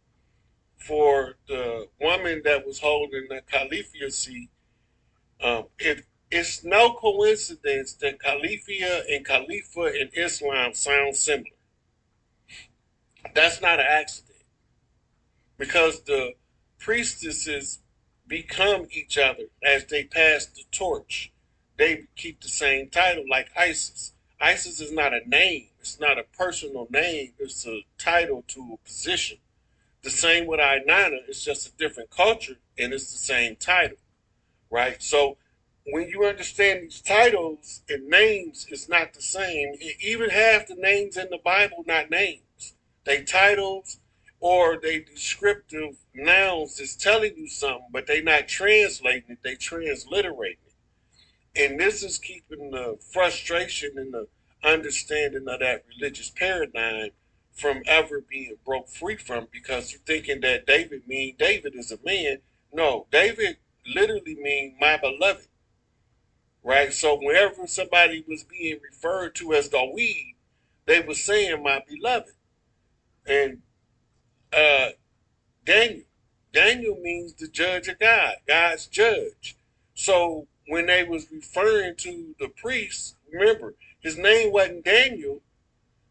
for the woman that was holding the Califia seat. It's no coincidence that Califia and Khalifa in Islam sound similar. That's not an accident because the priestesses become each other as they pass the torch. They keep the same title like Isis. Isis is not a name, it's not a personal name, it's a title to a position. The same with Inanna, it's just a different culture and it's the same title, right? So when you understand these titles and names is not the same, even half the names in the Bible not names. They titles or they descriptive nouns that's telling you something, but they not translating it, they transliterating it. And this is keeping the frustration and the understanding of that religious paradigm from ever being broke free from because you're thinking that David is a man. No, David literally means my beloved, right? So whenever somebody was being referred to as the weed, they were saying my beloved. And uh, Daniel, Daniel means the judge of God, God's judge. So when they was referring to the priest, remember his name wasn't Daniel.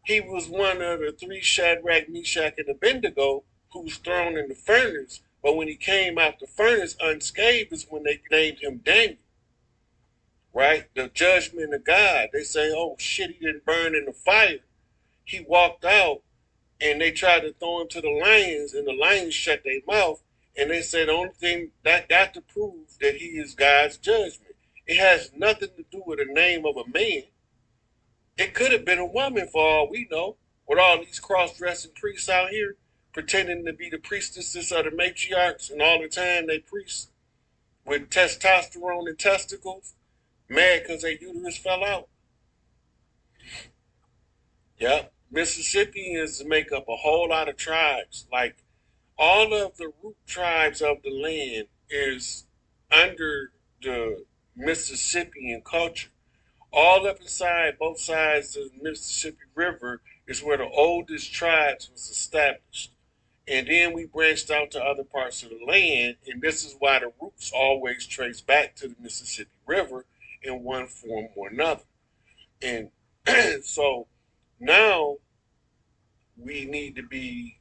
He was one of the three Shadrach, Meshach, and Abednego who was thrown in the furnace. But when he came out the furnace unscathed is when they named him Daniel, right? The judgment of God. They say, oh shit, he didn't burn in the fire. He walked out and they tried to throw him to the lions and the lions shut their mouth. And they said the only thing that got to prove that he is God's judgment. It has nothing to do with the name of a man. It could have been a woman for all we know, with all these cross-dressing priests out here pretending to be the priestesses or the matriarchs, and all the time they priests with testosterone and testicles, mad because their uterus fell out. Yep. Mississippians make up a whole lot of tribes. Like all of the root tribes of the land is under the Mississippian culture. All up inside both sides of the Mississippi River is where the oldest tribes was established. And then we branched out to other parts of the land, and this is why the roots always trace back to the Mississippi River in one form or another. And so now we need to be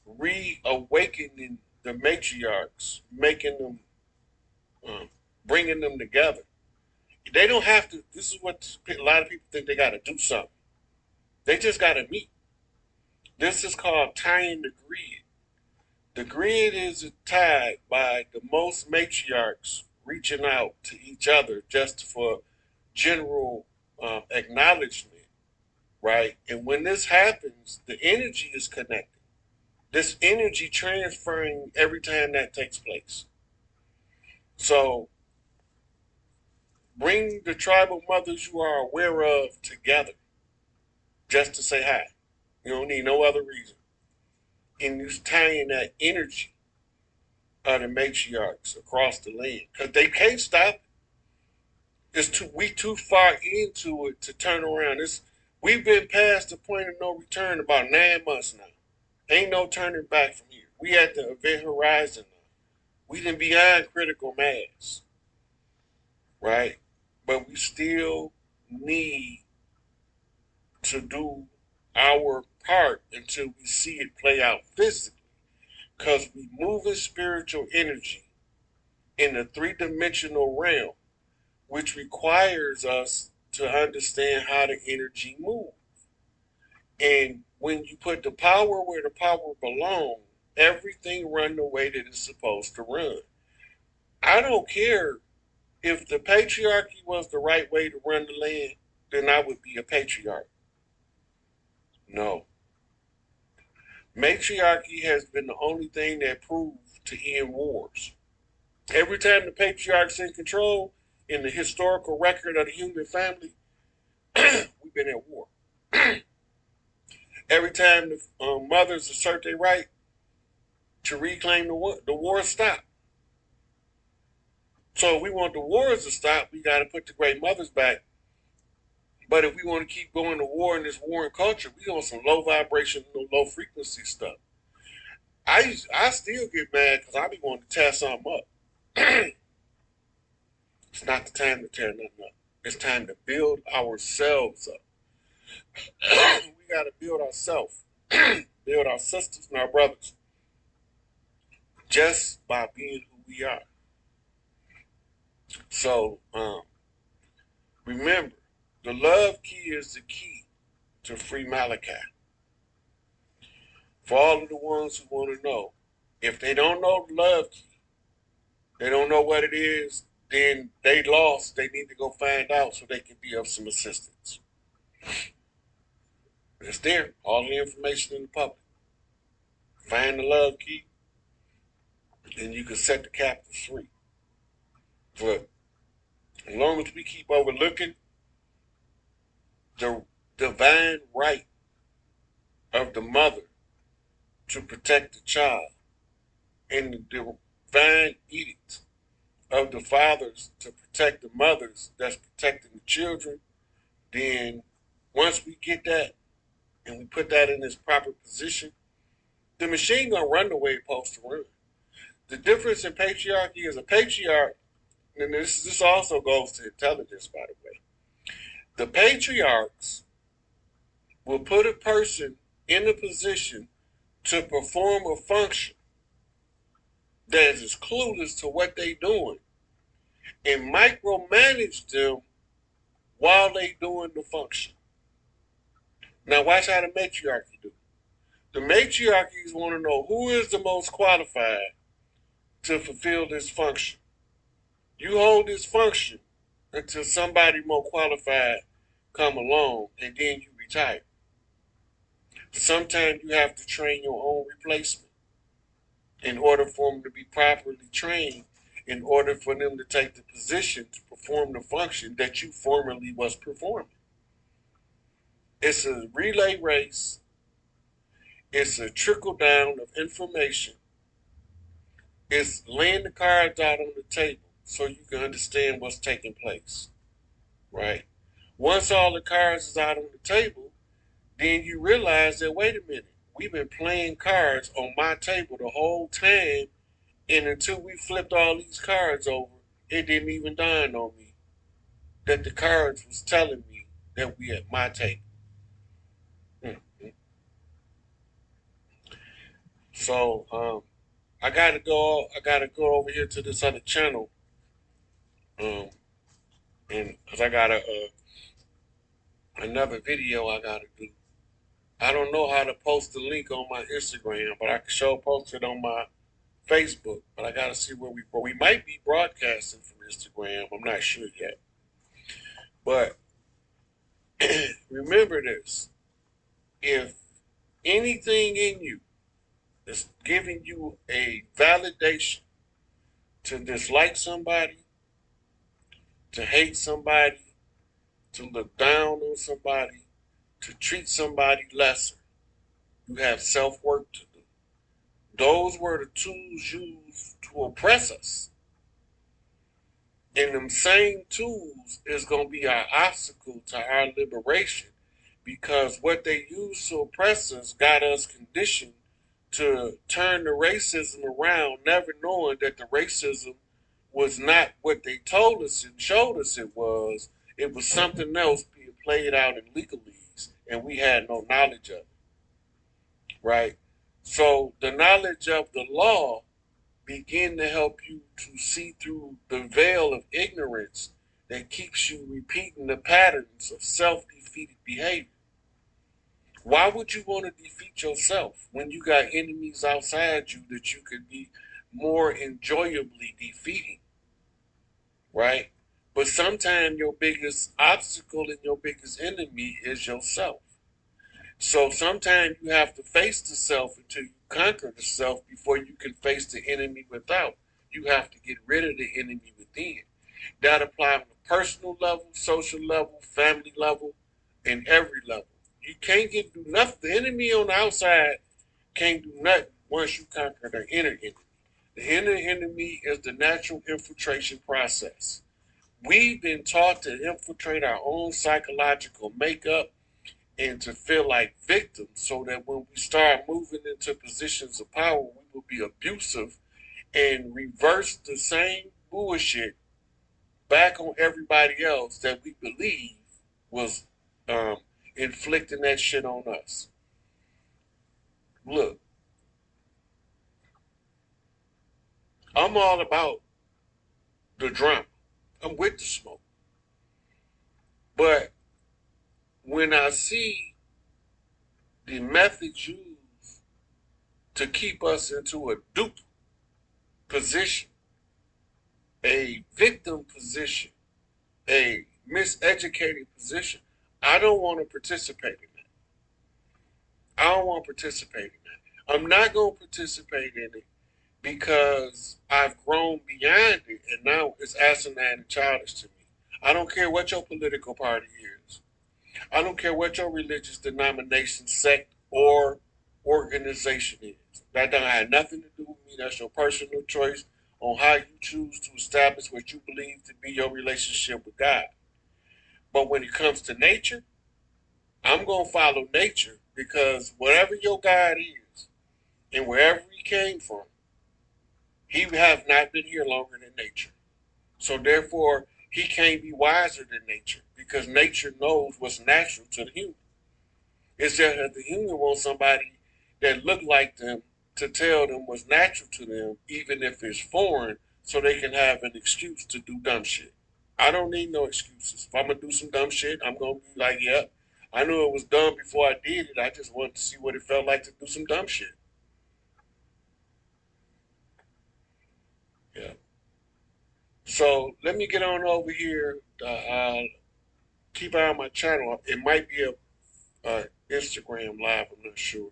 reawakening the matriarchs, making them, bringing them together. They don't have to. This is what a lot of people think they got to do something. They just got to meet. This is called tying the grid. The grid is tied by the most matriarchs reaching out to each other just for general acknowledgement, right? And when this happens, the energy is connected. This energy transferring every time that takes place. So bring the tribal mothers you are aware of together just to say hi. You don't need no other reason. And you tying that energy of the matriarchs across the land because they can't stop it. We too far into it to turn around. We've been past the point of no return about 9 months now. Ain't no turning back from here. We at the event horizon now. We done beyond critical mass, right? But we still need to do our part until we see it play out physically. Because we move in spiritual energy in the three-dimensional realm, which requires us to understand how the energy moves. And when you put the power where the power belongs, everything run the way that it's supposed to run. I don't care if the patriarchy was the right way to run the land, then I would be a patriarch. No. Matriarchy has been the only thing that proved to end wars. Every time the patriarch's in control in the historical record of the human family, we've been at war. Every time the mothers assert their right to reclaim the war stop. So if we want the wars to stop, we got to put the great mothers back. But if we want to keep going to war in this warring culture, we on some low vibration, low frequency stuff. I still get mad because I be wanting to tear something up. It's not the time to tear nothing up. It's time to build ourselves up. We got to build ourselves, build our sisters and our brothers just by being who we are. So remember, the love key is the key to free Malachi. For all of the ones who want to know, if they don't know the love key, they don't know what it is, then they lost. They need to go find out so they can be of some assistance. It's there, all the information in the public. Find the love key, and you can set the captives free. But as long as we keep overlooking the divine right of the mother to protect the child and the divine edict of the fathers to protect the mothers that's protecting the children, then once we get that and we put that in its proper position, the machine gonna run the way it's supposed to run. The difference in patriarchy is a patriarch, and this also goes to intelligence, by the way. The patriarchs will put a person in a position to perform a function that is clueless to what they're doing and micromanage them while they doing the function. Now watch how the matriarchy do. The matriarchies want to know who is the most qualified to fulfill this function. You hold this function until somebody more qualified come along and then you retire. Sometimes you have to train your own replacement in order for them to be properly trained, in order for them to take the position to perform the function that you formerly was performing. It's a relay race. It's a trickle down of information. It's laying the cards out on the table so you can understand what's taking place, right? Once all the cards is out on the table, then you realize that, wait a minute, we've been playing cards on my table the whole time, and until we flipped all these cards over, it didn't even dawn on me that the cards was telling me that we at my table. Mm-hmm. So I gotta go. I gotta go over here to this other channel, um, and because I got another video I gotta do. I don't know how to post the link on my Instagram, but I can show post it on my Facebook. But I gotta see where we might be broadcasting from Instagram. I'm not sure yet. But remember this: if anything in you is giving you a validation to dislike somebody, to hate somebody, to look down on somebody, to treat somebody lesser, you have self work to do. Those were the tools used to oppress us. And them same tools is going to be our obstacle to our liberation, because what they used to oppress us got us conditioned to turn the racism around, never knowing that the racism was not what they told us and showed us it was. It was something else being played out in legalese, and we had no knowledge of it, right? So the knowledge of the law begin to help you to see through the veil of ignorance that keeps you repeating the patterns of self-defeated behavior. Why would you want to defeat yourself when you got enemies outside you that you could be more enjoyably defeating, right? But sometimes your biggest obstacle and your biggest enemy is yourself. So sometimes you have to face the self until you conquer the self before you can face the enemy without. You have to get rid of the enemy within. That applies on a personal level, social level, family level, and every level. You can't do nothing. The enemy on the outside can't do nothing once you conquer the inner enemy. The inner enemy is the natural infiltration process. We've been taught to infiltrate our own psychological makeup and to feel like victims so that when we start moving into positions of power, we will be abusive and reverse the same bullshit back on everybody else that we believe was um, inflicting that shit on us. Look, I'm all about the drama. I'm with the smoke. But when I see the methods used to keep us into a dupe position, a victim position, a miseducated position, I don't want to participate in that. I don't want to participate in that. I'm not going to participate in it because I've grown beyond it and now it's asinine and childish to me. I don't care what your political party is. I don't care what your religious denomination, sect, or organization is. That don't have nothing to do with me. That's your personal choice on how you choose to establish what you believe to be your relationship with God. But when it comes to nature, I'm going to follow nature because whatever your God is and wherever he came from, he have not been here longer than nature. So therefore, he can't be wiser than nature because nature knows what's natural to the human. It's just that the human wants somebody that look like them to tell them what's natural to them, even if it's foreign, so they can have an excuse to do dumb shit. I don't need no excuses. If I'm gonna do some dumb shit, I'm gonna be like, yep. I knew it was dumb before I did it. I just wanted to see what it felt like to do some dumb shit. Yeah. So let me get on over here. Keep an eye on my channel. It might be a Instagram live. I'm not sure,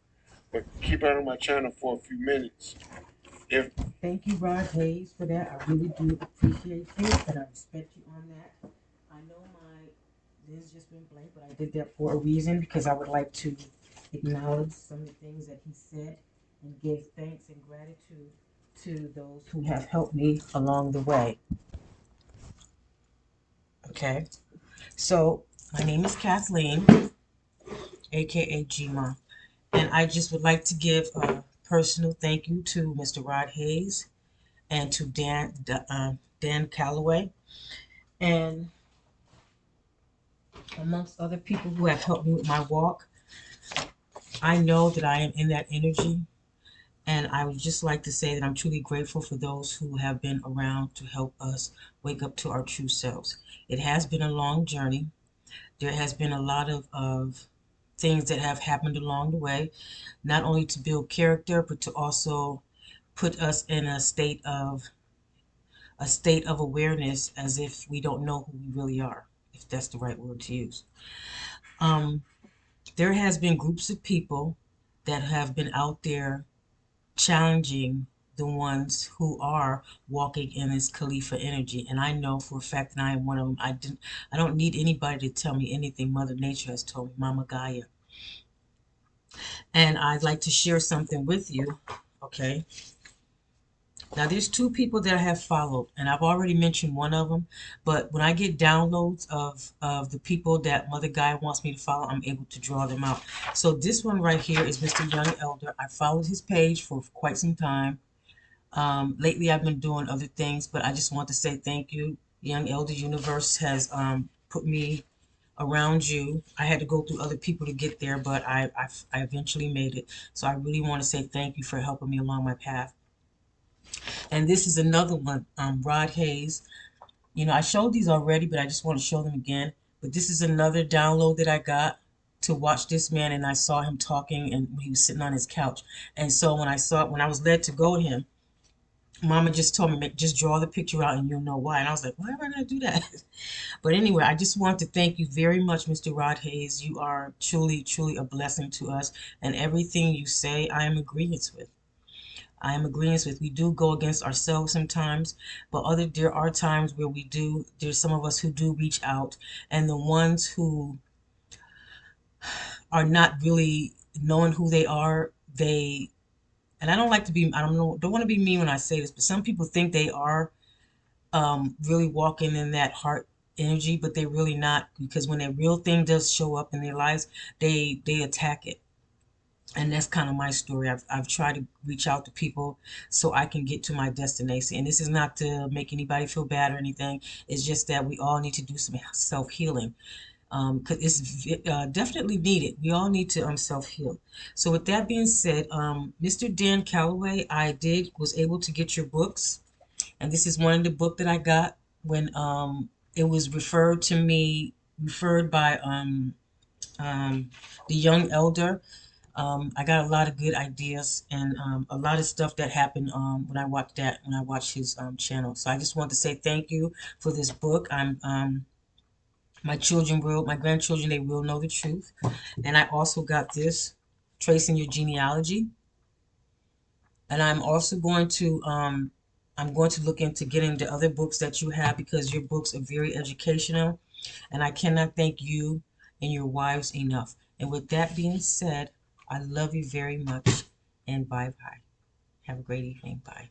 but keep an eye on my channel for a few minutes. If Thank you, Rod Hayes, for that. I really do appreciate you and I respect you on that. I know my this just went blank, but I did that for a reason because I would like to acknowledge some of the things that he said and give thanks and gratitude to those who have helped me along the way. Okay, so my name is Kathleen, aka Gma, and I just would like to give a personal thank you to Mr. Rod Hayes and to Dan Calloway, and amongst other people who have helped me with my walk. I know that I am in that energy, and I would just like to say that I'm truly grateful for those who have been around to help us wake up to our true selves. It has been a long journey. There has been a lot of things that have happened along the way, not only to build character, but to also put us in a state of awareness as if we don't know who we really are, if that's the right word to use. Um, there has been groups of people that have been out there challenging the ones who are walking in this Khalifa energy. And I know for a fact that I am one of them. I don't need anybody to tell me anything. Mother Nature has told me, Mama Gaia. And I'd like to share something with you. Okay. Now there's two people that I have followed, and I've already mentioned one of them. But when I get downloads of the people that Mother Gaia wants me to follow, I'm able to draw them out. So this one right here is Mr. Young Elder. I followed his page for quite some time. Lately, I've been doing other things, but I just want to say thank you. Young Elder Universe has put me around you. I had to go through other people to get there, but I eventually made it. So I really want to say thank you for helping me along my path. And this is another one, Rod Hayes. I showed these already, but I just want to show them again. But this is another download that I got to watch this man, and I saw him talking, and he was sitting on his couch. And so when I was led to go to him, Mama just told me, just draw the picture out and you'll know why. And I was like, why am I going to do that? But anyway, I just want to thank you very much, Mr. Rod Hayes. You are truly, truly a blessing to us. And everything you say, I am agreeance with. I am agreeance with. We do go against ourselves sometimes, but there are times where there's some of us who do reach out. And the ones who are not really knowing who they are, and I don't like to be, I don't want to be mean when I say this, but some people think they are really walking in that heart energy, but they're really not, because when that real thing does show up in their lives, they attack it. And that's kind of my story. I've tried to reach out to people so I can get to my destination. And this is not to make anybody feel bad or anything. It's just that we all need to do some self healing, because it's definitely needed. We all need to self heal. So with that being said, Mr. Dan Calloway, I did was able to get your books, and this is one of the book that I got when it was referred by the young elder. I got a lot of good ideas and a lot of stuff that happened when I watched his channel. So I just want to say thank you for this book. My grandchildren, they will know the truth. And I also got this, Tracing Your Genealogy. And I'm going to look into getting the other books that you have because your books are very educational. And I cannot thank you and your wives enough. And with that being said, I love you very much and bye bye. Have a great evening. Bye.